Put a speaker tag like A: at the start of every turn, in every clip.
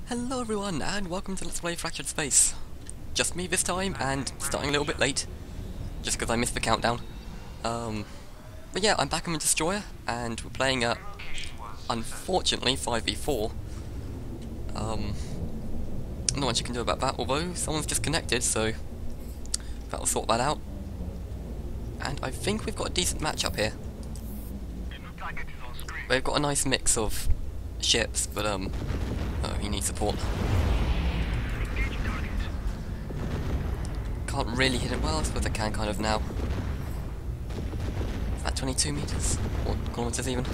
A: Hello everyone, and welcome to Let's Play Fractured Space. Just me this time, and starting a little bit late, just because I missed the countdown. But yeah, I'm back on the Destroyer, and we're playing unfortunately, 5v4. Not much you can do about that, although someone's disconnected, so that'll sort that out. And I think we've got a decent matchup here. They've got a nice mix of ships, but oh, he needs support. Can't really hit it well, I suppose I can kind of now. Is that 22 meters? Or kilometers even?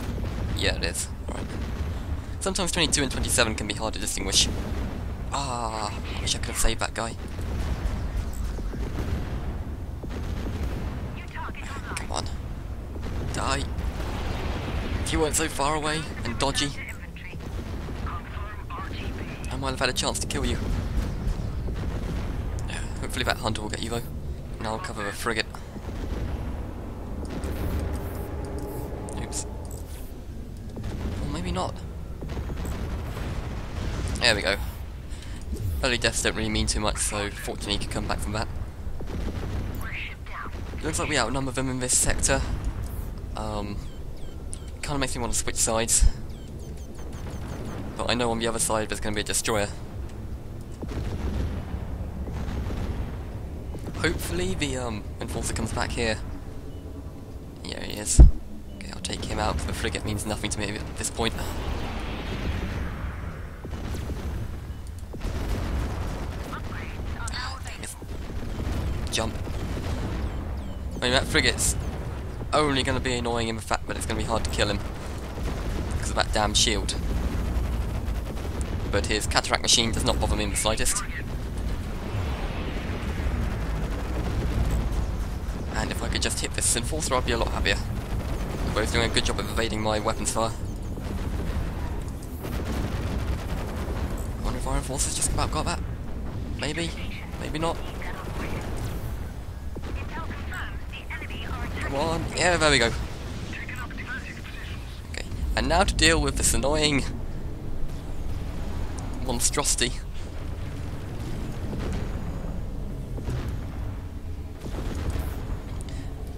A: Yeah, it is. Alright. Sometimes 22 and 27 can be hard to distinguish. Ah, I wish I could have saved that guy. Come on. Die. If you weren't so far away and dodgy, I might have had a chance to kill you. Yeah, hopefully that hunter will get you though. And I'll cover the frigate. Oops. Or maybe not. There we go. Early deaths don't really mean too much, so fortunately you can come back from that. Looks like we outnumber them in this sector. Kinda makes me want to switch sides. But I know on the other side there's going to be a destroyer. Hopefully the enforcer comes back here. Yeah, he is. Okay, I'll take him out because the frigate means nothing to me at this point. Jump. I mean, that frigate's only going to be annoying in the fact that it's going to be hard to kill him because of that damn shield. But his cataract machine does not bother me in the slightest. And if I could just hit this enforcer, I'd be a lot happier. We're both doing a good job of evading my weapons fire. I wonder if our enforcer's just about got that. Maybe, maybe not. Come on, yeah, there we go. Okay, and now to deal with this annoying monstrosity.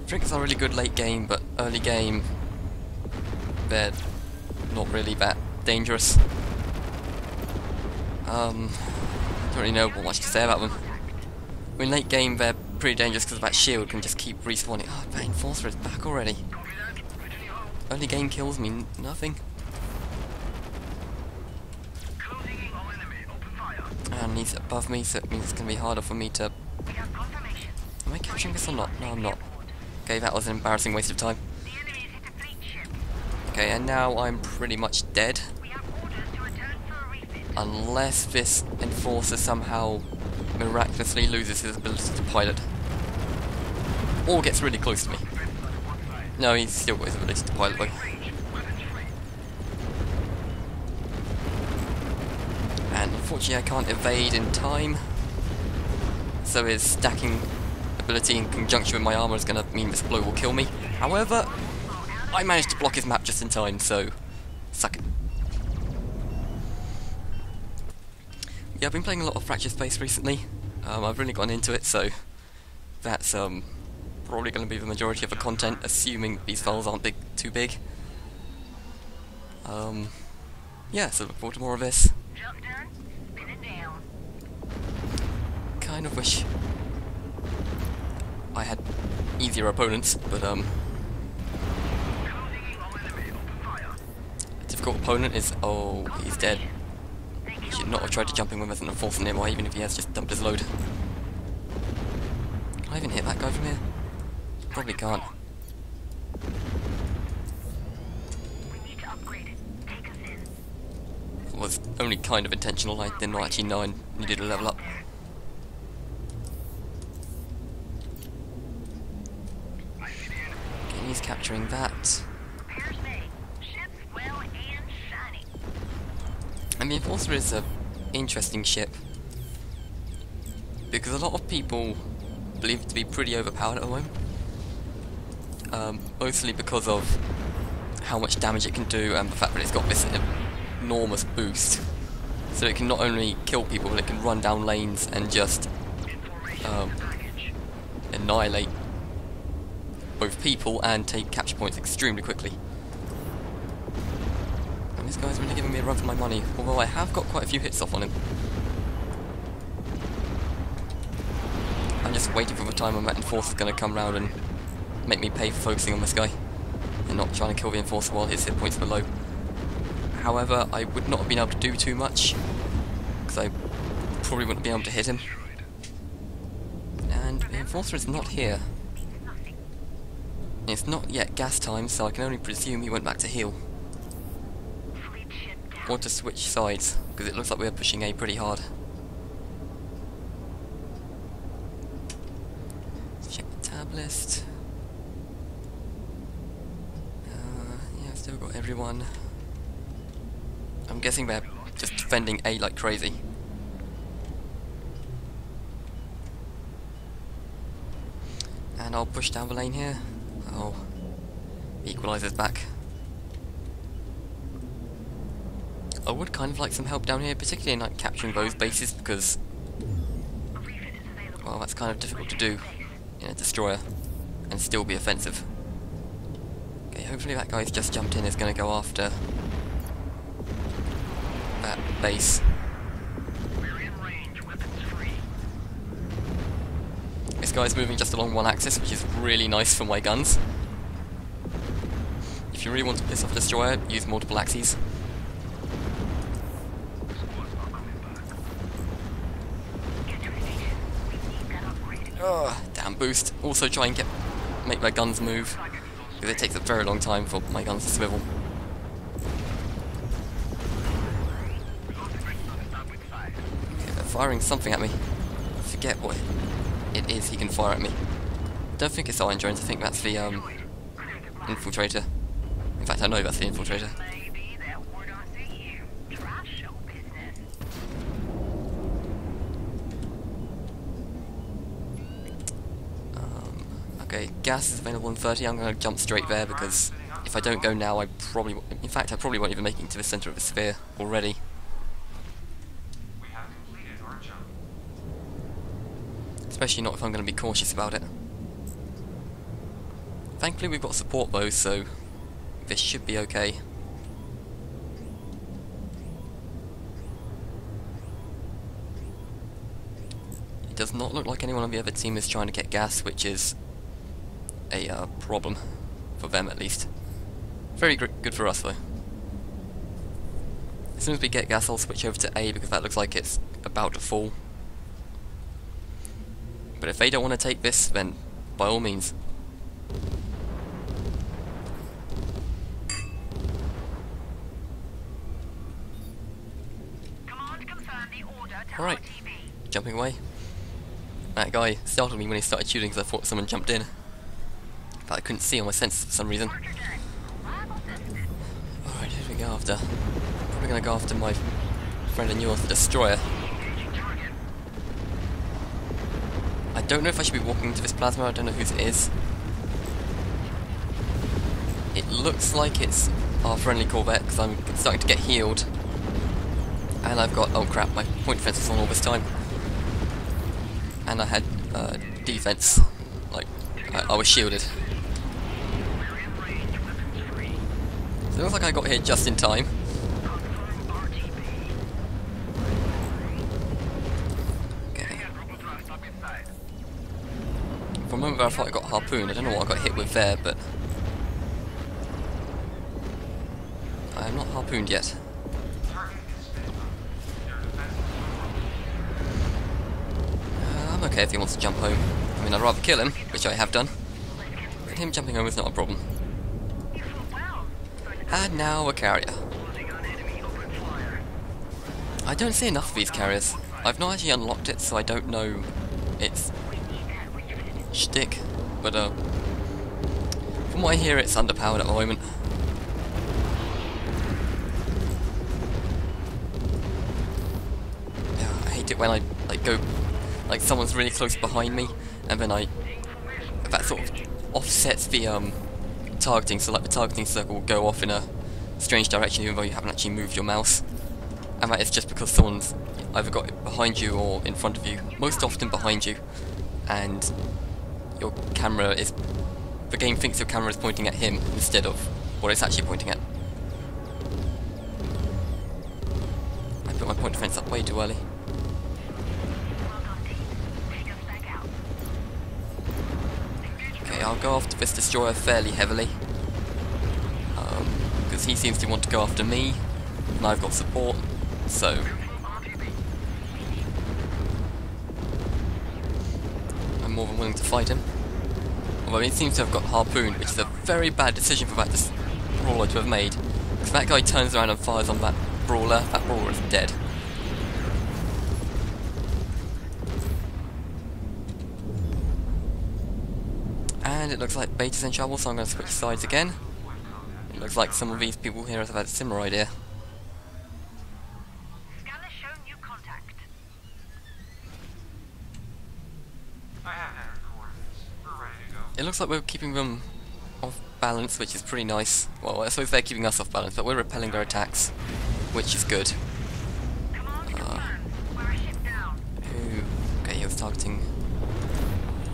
A: Frigates are really good late game, but early game they're not really that dangerous. Don't really know what much to say about them. I mean, late game they're pretty dangerous because that shield can just keep respawning. Oh, that enforcer is back already. Early game kills mean nothing. And he's above me, so it means it's going to be harder for me to... Am I capturing this or not? No, I'm not. Okay, that was an embarrassing waste of time. Okay, and now I'm pretty much dead. Unless this enforcer somehow miraculously loses his ability to pilot. Or gets really close to me. No, he's still got his ability to pilot though. And unfortunately I can't evade in time. So his stacking ability in conjunction with my armor is going to mean this blow will kill me. However, I managed to block his map just in time, so suck it. Yeah, I've been playing a lot of Fractured Space recently. I've really gotten into it, so that's probably going to be the majority of the content, assuming these files aren't too big. Yeah, so look forward to more of this. Kind of wish I had easier opponents, but a difficult opponent is... oh, he's dead. Should not have tried to jump in with us and enforce nearby, even if he has just dumped his load. Can I even hit that guy from here? Probably can't. It was only kind of intentional, I did not actually know I needed to level up. Okay, he's capturing that. And the Enforcer is an interesting ship, because a lot of people believe it to be pretty overpowered at the moment. Mostly because of how much damage it can do and the fact that it's got this enormous boost. So it can not only kill people, but it can run down lanes and just annihilate both people and take capture points extremely quickly. And this guy's really giving me a run for my money, although I have got quite a few hits off on him. I'm just waiting for the time when that enforcer's going to come round and make me pay for focusing on this guy and not trying to kill the enforcer while his hit points are low. However, I would not have been able to do too much because I probably wouldn't be able to hit him. And the enforcer is not here. It's not yet gas time, so I can only presume he went back to heal. Or to switch sides, because it looks like we're pushing A pretty hard. Let's check the tab list. Yeah, I've still got everyone. I'm guessing they're just defending A like crazy. And I'll push down the lane here. Oh, the equalizer's back. I would kind of like some help down here, particularly in like capturing those bases, because well, that's kind of difficult to do in a destroyer and still be offensive. Okay, hopefully that guy's just jumped in is going to go after that base. This guy's moving just along one axis, which is really nice for my guns. If you really want to piss off a destroyer, use multiple axes. Oh, damn boost. Also try and make my guns move, because it takes a very long time for my guns to swivel. Okay, they're firing something at me. I forget what it is he can fire at me. I don't think it's Iron Drones, I think that's the infiltrator. In fact, I know that's the infiltrator. Okay, gas is available in 30. I'm going to jump straight there because if I don't go now, I probably won't even make it to the center of the sphere already. Especially not if I'm going to be cautious about it. Thankfully we've got support though, so this should be okay. It does not look like anyone on the other team is trying to get gas, which is a problem for them at least. Very good for us though. As soon as we get gas, I'll switch over to A because that looks like it's about to fall. But if they don't want to take this, then by all means. Alright, jumping away. That guy startled me when he started shooting because I thought someone jumped in. But I couldn't see on my sensors for some reason. Alright, who do we go after? Probably gonna go after my friend and yours, the Destroyer. I don't know if I should be walking into this plasma, I don't know whose it is. It looks like it's our friendly Corvette because I'm starting to get healed. And I've got, oh crap, my point defense was on all this time. And I had defense, like, I was shielded. So it looks like I got here just in time. Okay. For a moment there I thought I got harpooned. I don't know what I got hit with there, but I am not harpooned yet. I'm okay if he wants to jump home. I mean, I'd rather kill him, which I have done. But him jumping home is not a problem. And now a carrier. I don't see enough of these carriers. I've not actually unlocked it, so I don't know its shtick. But from what I hear, it's underpowered at the moment. Yeah, I hate it when I go, like someone's really close behind me, and then that sort of offsets the targeting, so like the targeting circle will go off in a strange direction even though you haven't actually moved your mouse. and that is just because someone's either got it behind you or in front of you, most often behind you, and your camera is... the game thinks your camera is pointing at him instead of what it's actually pointing at. I put my point defense up way too early. Okay, I'll go after this destroyer fairly heavily, because he seems to want to go after me, and I've got support, so... I'm more than willing to fight him. Although he seems to have got harpooned, which is a very bad decision for that brawler to have made. Because that guy turns around and fires on that brawler is dead. And it looks like Beta's in trouble, so I'm going to switch sides again. It looks like some of these people here have had a similar idea.
B: Scanner shown new contact.
A: It looks like we're keeping them off balance, which is pretty nice. Well, I suppose they're keeping us off balance, but we're repelling their attacks, which is good. Okay, he was targeting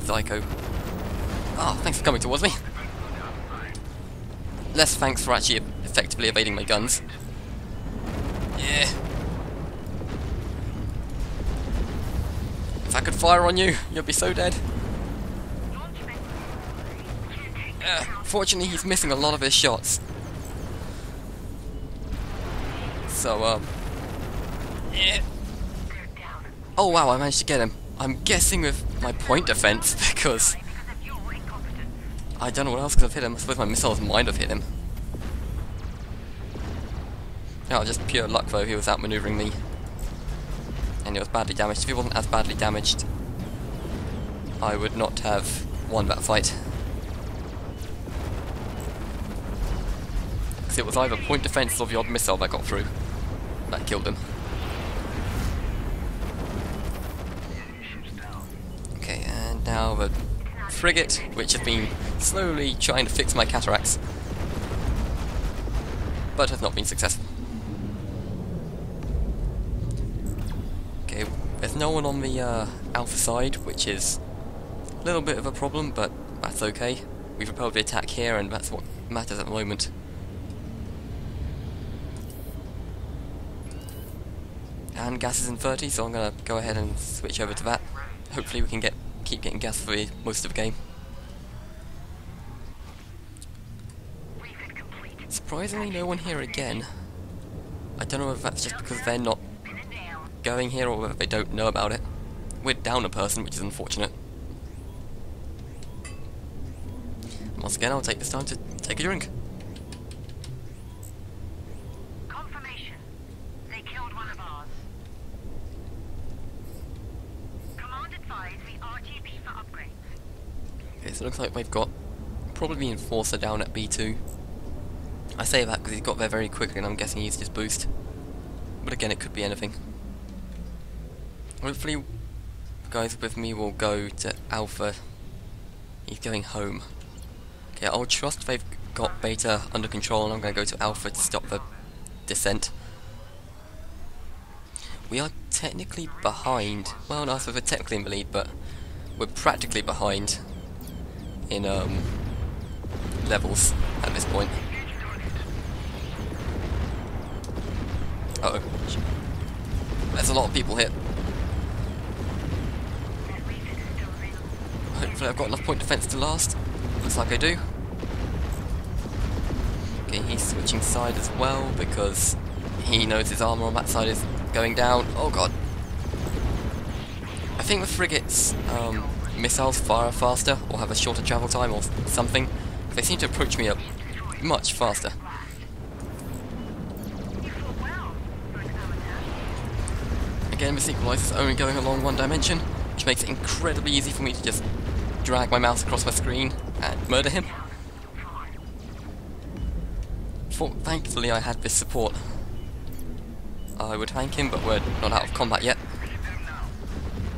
A: Psycho. Oh, thanks for coming towards me. Less thanks for actually effectively evading my guns. Yeah. If I could fire on you, you'd be so dead. Fortunately, he's missing a lot of his shots. So, yeah. Oh wow, I managed to get him. I'm guessing with my point defense, because I don't know what else could have hit him. I suppose my missiles might have hit him. No, just pure luck though, he was outmaneuvering me. And he was badly damaged. If he wasn't as badly damaged, I would not have won that fight. Because it was either point defense or the odd missile that got through that killed him. Okay, and now the frigate, which has been slowly trying to fix my cataracts, but has not been successful. Okay, there's no one on the Alpha side, which is a little bit of a problem, but that's okay. We've repelled the attack here, and that's what matters at the moment. And gas is in 30, so I'm going to go ahead and switch over to that. Hopefully we can keep getting gas for most of the game. Surprisingly, no one here again. I don't know if that's just because they're not going here or whether they don't know about it. We're down a person, which is unfortunate. Once again, I'll take this time to take a drink.
B: Confirmation. They killed one of ours. Command advised we RTB for upgrades.
A: Okay, so it looks like we've got probably the Enforcer down at B2. I say that because he's got there very quickly and I'm guessing he used his boost. But again, it could be anything. Hopefully, the guys with me will go to Alpha. He's going home. Okay, I'll trust they've got Beta under control and I'm going to go to Alpha to stop the descent. We are technically behind. Well, no, so we're technically in the lead, but we're practically behind in levels at this point. Uh oh. There's a lot of people here. Hopefully I've got enough point defense to last. Looks like I do. Okay, he's switching side as well because he knows his armor on that side is going down. Oh god. I think the frigates missiles fire faster or have a shorter travel time or something. They seem to approach me up much faster. Again, this equalizer is only going along one dimension, which makes it incredibly easy for me to just drag my mouse across my screen and murder him. Thankfully I had this support. I would thank him, but we're not out of combat yet.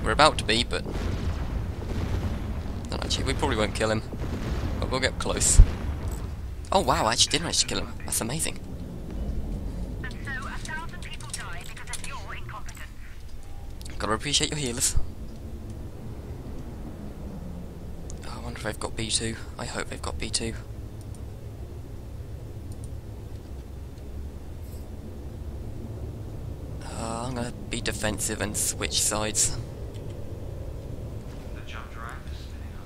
A: We're about to be, but... no, actually, we probably won't kill him, but we'll get close. Oh wow, I actually did manage to kill him. That's amazing. Gotta appreciate your healers. Oh, I wonder if they've got B2. I hope they've got B2. I'm gonna be defensive and switch sides.
C: The jump drive is spinning up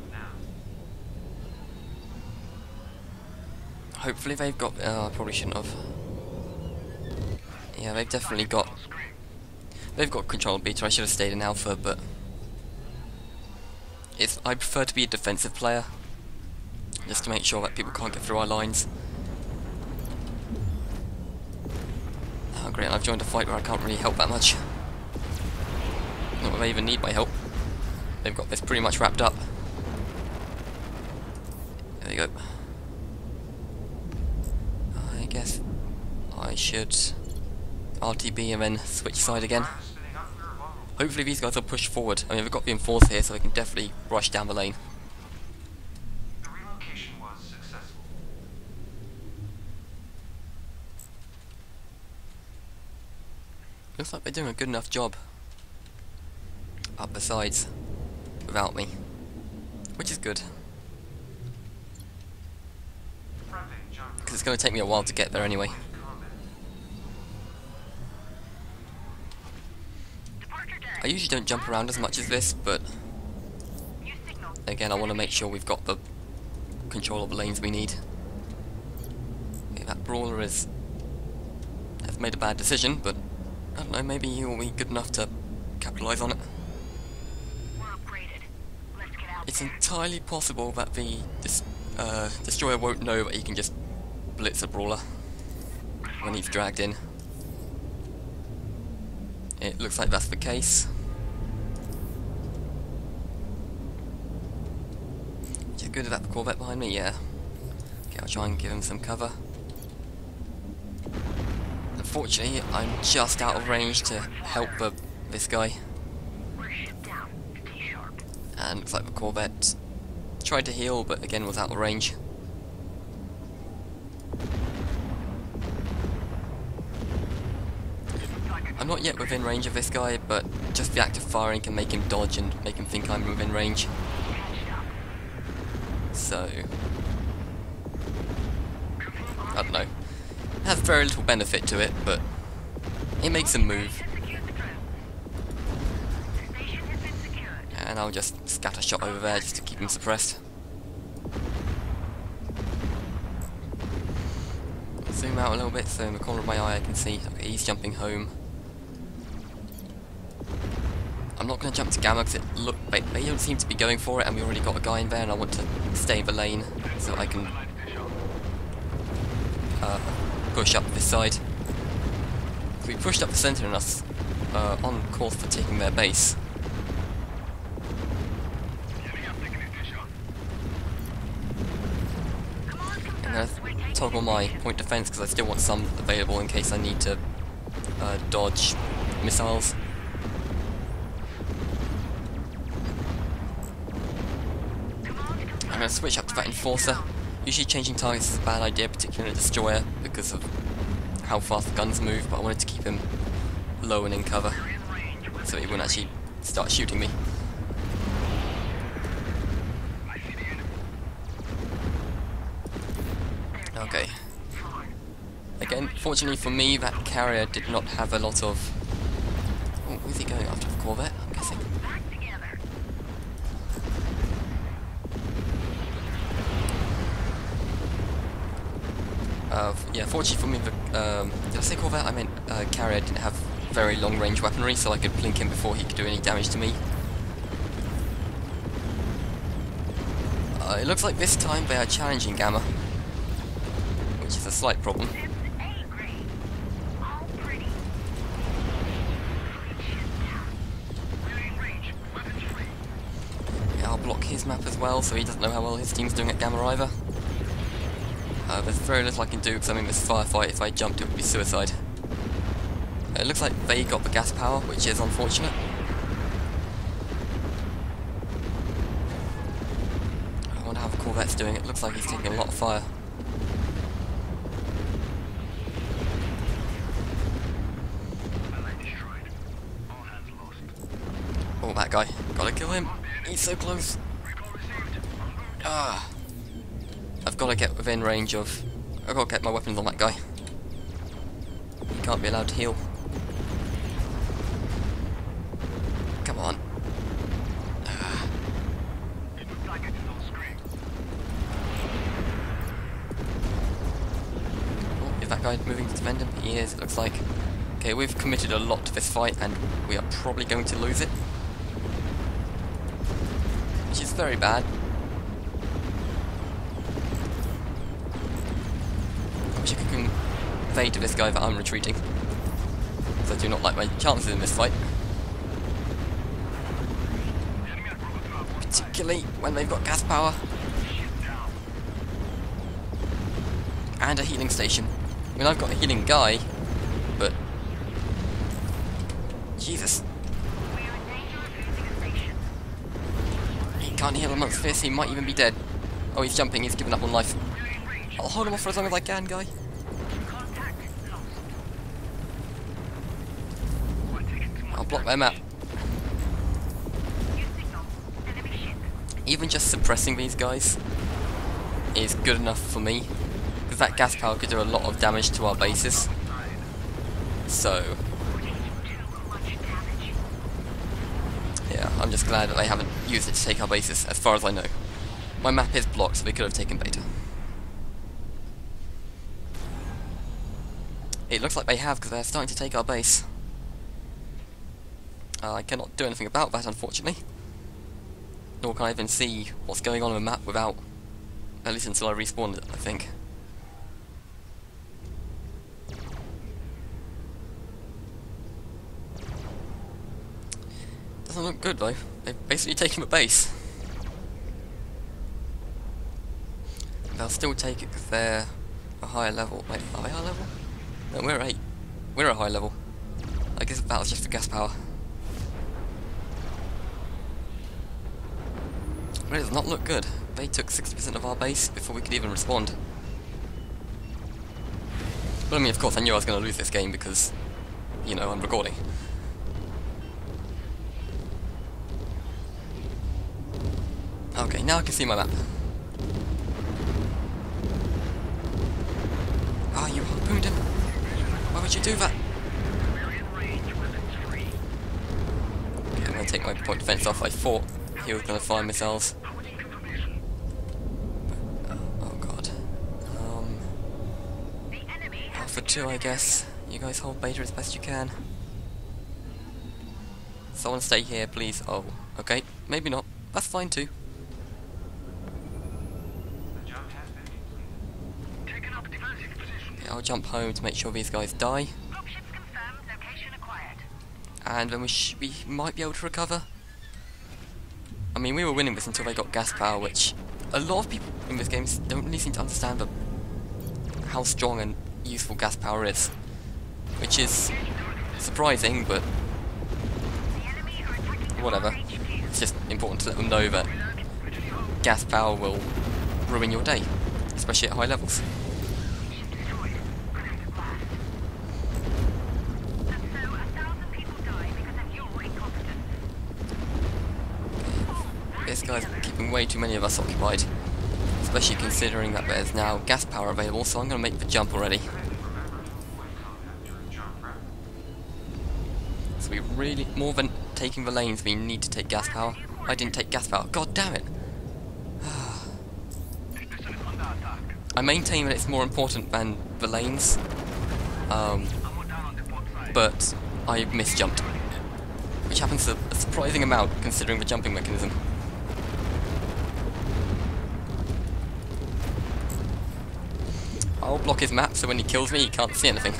C: now.
A: Hopefully they've got... I probably shouldn't have. Yeah, they've definitely got... They've got control of beta. I should have stayed in alpha, but... I prefer to be a defensive player. Just to make sure that people can't get through our lines. Oh great, I've joined a fight where I can't really help that much. Not that they even need my help. They've got this pretty much wrapped up. There you go. I guess I should RTB and then switch side again. Hopefully these guys will push forward. I mean, they've got the enforcer here, so they can definitely rush down the lane.
C: The relocation was successful.
A: Looks like they're doing a good enough job up the sides without me, which is good,
C: Friendly jump
A: because it's going to take me a while to get there anyway.
C: combat.
B: Departure deck.
A: I usually don't jump around as much as this, but
B: New signal.
A: again, I want to make sure we've got the control of the lanes we need. Okay, that brawler has made a bad decision, but I don't know, maybe he'll be good enough to capitalise on it.
B: We're upgraded. Let's get out
A: It's
B: there.
A: entirely possible that the destroyer won't know that he can just blitz a brawler when he's dragged in. It looks like that's the case. Which is good about the Corvette behind me, yeah. Okay, I'll try and give him some cover. Unfortunately, I'm just out of range to help this guy.
B: We're shipped down. Stay sharp.
A: And looks like the Corvette tried to heal, but again was out of range. I'm not yet within range of this guy, but just the act of firing can make him dodge and make him think I'm within range.
B: Patched up.
A: So, I don't know. It has very little benefit to it, but it makes him move.
B: Secure the drone. The station has been secured.
A: And I'll just scatter shot over there just to keep him suppressed. Zoom out a little bit so in the corner of my eye I can see. Okay, he's jumping home. I'm not going to jump to Gamma because they don't seem to be going for it, and we already got a guy in there, and I want to stay in the lane so I can push up this side. So we pushed up the centre and us on course for taking their base. I'm going to toggle my point defense because I still want some available in case I need to dodge missiles. I'm going to switch up to that enforcer. Usually changing targets is a bad idea, particularly in a destroyer, because of how fast the guns move, but I wanted to keep him low and in cover, so he wouldn't actually start shooting me. Okay. Again, fortunately for me, that carrier did not have a lot of... Oh, where's he going after? The Corvette, I'm guessing.
B: Back together.
A: Yeah, fortunately for me, did I say Corvette? I meant carrier didn't have very long range weaponry, so I could blink him before he could do any damage to me. It looks like this time they are challenging Gamma, which is a slight problem.
B: Ships A grade. All pretty. Fleet shipped down. We're in range. Weapons free.
A: Yeah, I'll block his map as well, so he doesn't know how well his team's doing at Gamma either. There's very little I can do because I'm in this firefight. If I jumped, it would be suicide. It looks like they got the gas power, which is unfortunate. I wonder how the Corvette's doing. It looks like he's taking a lot of fire.
C: Ally destroyed. All hands lost.
A: Oh, that guy. Gotta kill him. He's so close. Ah. I've got to get within range of... I've got to get my weapons on that guy. He can't be allowed to heal. Come on. Ah. Oh, is that guy moving to defend him? He is, it looks like. Okay, we've committed a lot to this fight and we are probably going to lose it. Which is very bad. I wish I could convey to this guy that I'm retreating. Because I do not like my chances in this fight. Particularly when they've got gas power. And a healing station. I mean, I've got a healing guy, but... Jesus. He can't heal amongst this, he might even be dead. Oh, he's jumping, he's giving up on life. I'll hold him off for as long as I can, guy. I'll block their map. Even just suppressing these guys is good enough for me, because that gas power could do a lot of damage to our bases. So, yeah, I'm just glad that they haven't used it to take our bases, as far as I know. My map is blocked, so they could have taken beta. It looks like they have, because they're starting to take our base. I cannot do anything about that, unfortunately. Nor can I even see what's going on the map without... At least until I respawn it, I think. Doesn't look good though. They've basically taken the base. They'll still take it because they're a higher level. Wait, are they higher level? No, we're 8. We're a high level. I guess that was just the gas power. But it does not look good. They took 60% of our base before we could even respond. But I mean, of course, I knew I was going to lose this game because, you know, I'm recording. Okay, now I can see my map. Ah, you harpooned him. Why would you do that? Okay, I'm going to take my point defense off. I thought he was going to fire missiles. Oh god. For 2, I guess. You guys hold beta as best you can. Someone stay here, please. Oh, okay. Maybe not. That's fine too. Okay, I'll jump home to make sure these guys die. And then we might be able to recover. I mean, we were winning this until they got gas power, which a lot of people in this game don't really seem to understand how strong and useful gas power is. Which is surprising, but whatever. It's just important to let them know that gas power will ruin your day, especially at high levels. This guy's keeping way too many of us occupied, especially considering that there's now gas power available, so I'm going to make the jump already. So we really, more than taking the lanes, we need to take gas power. I didn't take gas power, god damn it! I maintain that it's more important than the lanes, but I misjumped, which happens a surprising amount considering the jumping mechanism. I'll block his map so when he kills me he can't see anything.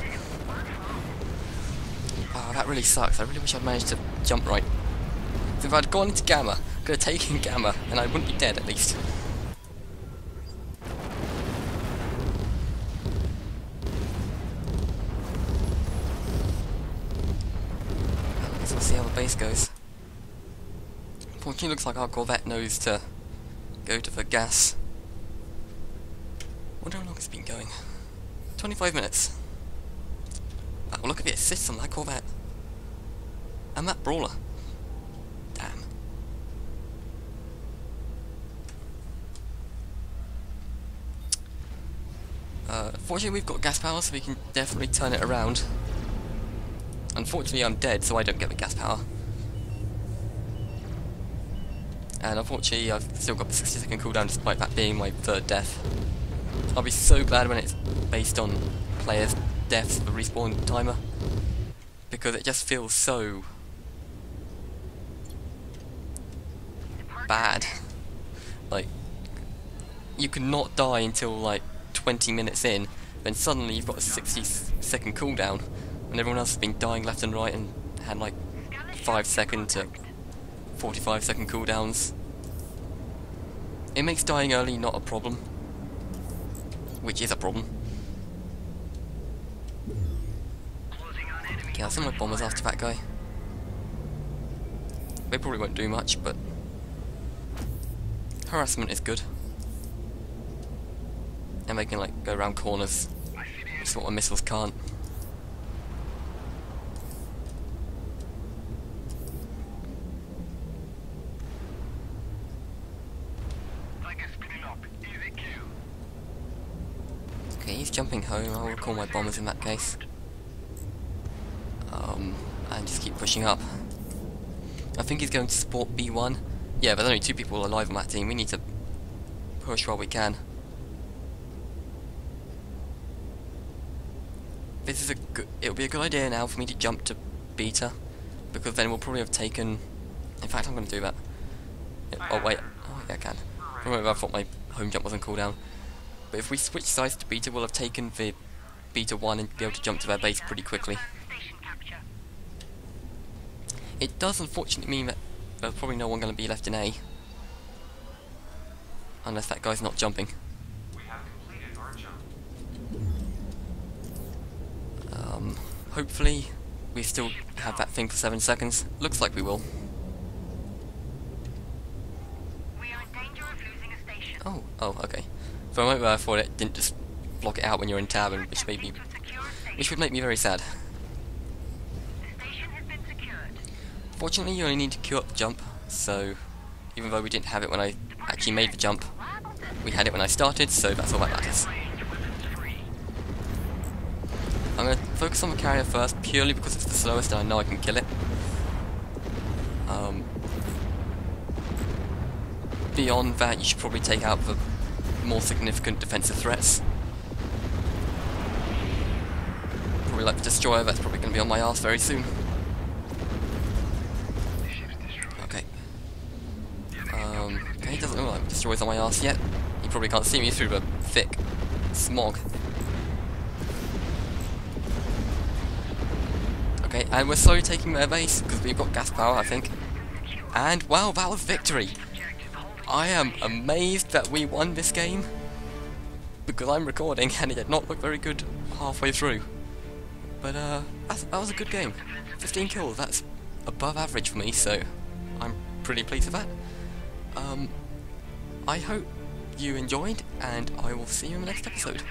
A: Oh, that really sucks. I really wish I'd managed to jump right. So if I'd gone into Gamma, I could have taken Gamma and I wouldn't be dead at least. I guess we'll see how the base goes. Unfortunately, looks like our Corvette knows to go to the gas. I wonder how long it's been going. 25 minutes. Wow, look at the assists on that Corvette. And that Brawler. Damn. Fortunately we've got gas power, so we can definitely turn it around. Unfortunately I'm dead, so I don't get the gas power. And unfortunately I've still got the 60-second cooldown despite that being my third death. I'll be so glad when it's based on players' deaths, the respawn timer. Because it just feels so bad. Like, you can not die until like 20 minutes in, then suddenly you've got a 60-second cooldown when everyone else has been dying left and right and had like 5-second to 45-second cooldowns. It makes dying early not a problem, which is a problem. Okay, I'll send my bombers after that guy. They probably won't do much, but harassment is good. And they can like go around corners, which is what my missiles can't. Okay, he's jumping home. I'll recall my bombers in that case. And just keep pushing up. I think he's going to support B1. Yeah, there's only 2 people alive on that team. We need to push while we can. This is it'll be a good idea now for me to jump to beta, because then we'll probably have taken. In fact, I'm going to do that. Oh wait, oh yeah, I can. Remember, I thought my home jump wasn't cooldown. But if we switch sides to beta, we'll have taken the beta 1 and be able to jump to their base pretty quickly. It does unfortunately mean that there's probably no one going to be left in A, unless that guy's not jumping.
C: We have completed our jump.
A: Hopefully we still have that thing for 7 seconds. Looks like we will.
B: We are in danger of losing a station.
A: Oh, okay. For a moment there I thought it didn't just block it out when you're in tab, and which would make me very sad.
B: The station has been secured.
A: Fortunately, you only need to queue up the jump, so even though we didn't have it when I actually made the jump, we had it when I started, so that's all that matters. I'm going to focus on the carrier first, purely because it's the slowest and I know I can kill it. Beyond that, you should probably take out the more significant defensive threats. Probably like the destroyer, that's probably going to be on my arse very soon. Okay. Okay, he doesn't look like the destroyer's on my arse yet. He probably can't see me through the thick smog. Okay, and we're slowly taking their base, because we've got gas power, I think. And, wow, that was victory! I am amazed that we won this game, because I'm recording and it did not look very good halfway through. But, that was a good game. 15 kills, that's above average for me, so I'm pretty pleased with that. I hope you enjoyed, and I will see you in the next episode.